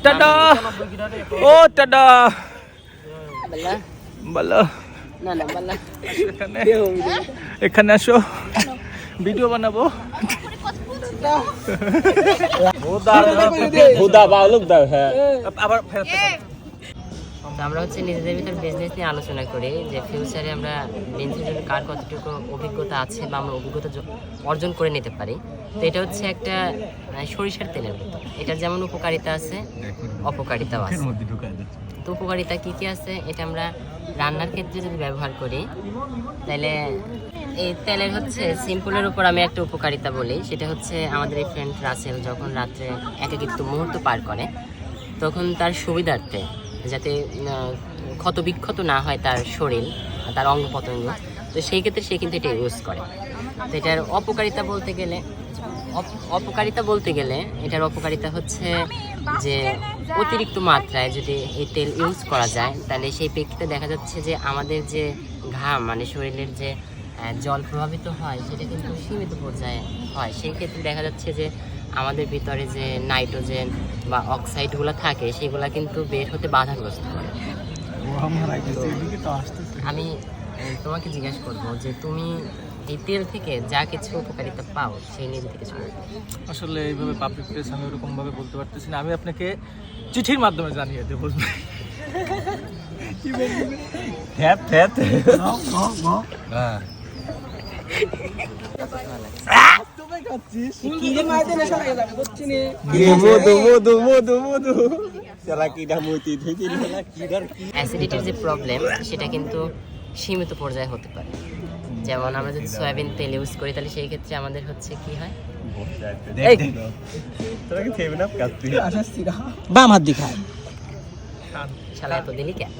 Tata ও tata বলো এখানে আসো ভিডিও বানাবো আমরা হচ্ছে নিজেদের ভিতর বিজনেস নিয়ে আলোচনা করি যে ফিউচারে আমরা বিজনেসের জন্য কার কতটুকু অভিজ্ঞতা আছে বা আমরা অভিজ্ঞতা অর্জন করে নিতে পারি। তো এটা হচ্ছে একটা সরিষার তেলের মতো, এটার যেমন উপকারিতা আছে অপকারিতাও আছে। তো উপকারিতা কী কী আছে, এটা আমরা রান্নার ক্ষেত্রে যদি ব্যবহার করি তাহলে এই তেলের হচ্ছে সিম্পলের উপর আমি একটা উপকারিতা বলি, সেটা হচ্ছে আমাদের এই ফ্রেন্ড রাসেল যখন রাত্রে একাকিত্ব মুহূর্ত পার করে তখন তার সুবিধার্থে যাতে ক্ষতবিক্ষত না হয় তার শরীর তার অঙ্গ প্রত্যঙ্গ, তো সেই ক্ষেত্রে সে কিন্তু এটা ইউজ করে। তো এটার অপকারিতা বলতে গেলে এটার অপকারিতা হচ্ছে যে অতিরিক্ত মাত্রায় যদি এই তেল ইউজ করা যায় তাহলে সেই প্রেক্ষিতে দেখা যাচ্ছে যে আমাদের যে ঘাম মানে শরীরের যে জল প্রভাবিত হয় সেটা কিন্তু সীমিত পর্যায়ে হয়। সেই ক্ষেত্রে দেখা যাচ্ছে যে আমাদের ভিতরে যে নাইট্রোজেন বা অক্সাইডগুলো থাকে সেগুলো কিন্তু বের হতে বাধাগ্রস্ত করে। আমি তোমাকে জিজ্ঞাসা করবো যে তুমি এই তেল থেকে যা কিছু উপকারিতা পাও সেই নিয়ে যদি কিছু আসলে এইভাবে পাবলিক প্লেস আমি ওরকম ভাবে বলতে পারতেছি না, আমি আপনাকে চিঠির মাধ্যমে জানিয়ে দেবো। অ্যাসিডিটির যে প্রবলেম সেটা কিন্তু সীমিত পর্যায়ে হতে পারে। যেমন আমরা যদি সয়াবিন তেল ইউজ করি তাহলে সেই ক্ষেত্রে আমাদের হচ্ছে কি হয়, বাম হাত দিখায় শালা এত দিলি কেন?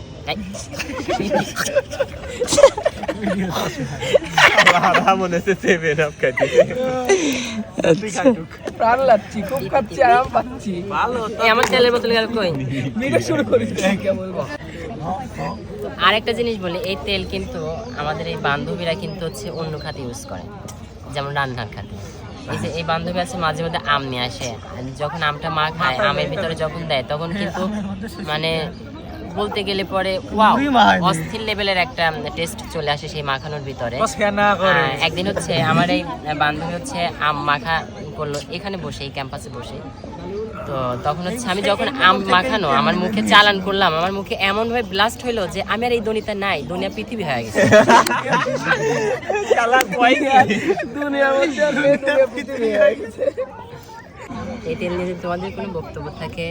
আমার তেলের বোতল গেল কই? আরেকটা জিনিস বলি, এই তেল কিন্তু আমাদের এই বান্ধবীরা কিন্তু হচ্ছে অন্য খাতে ইউজ করে, যেমন রান্নার খাতে। এই যে এই বান্ধবী আছে মাঝে মধ্যে আম নিয়ে আসে, যখন আমটা মা খায় আমের ভিতরে যখন দেয় তখন কিন্তু মানে বলতে গেলে পরে ওয়াও অস্থির লেভেলের একটা টেস্ট চলে আসে সেই মাখানোর ভিতরে। একদিন হচ্ছে আমার এই বান্ধবী হচ্ছে আম মাখা করলো এখানে বসে, এই ক্যাম্পাসে বসে। তো তখন হচ্ছে আমি যখন আম মাখানো আমার মুখে চালান করলাম, আমার মুখে এমন ভাবে ব্লাস্ট হইলো যে আমি আর এই দুনিয়াতে নাই, দুনিয়া পৃথিবী হয়ে গেছে। এই তেল নিয়ে যদি তোমাদের কোনো বক্তব্য থাকে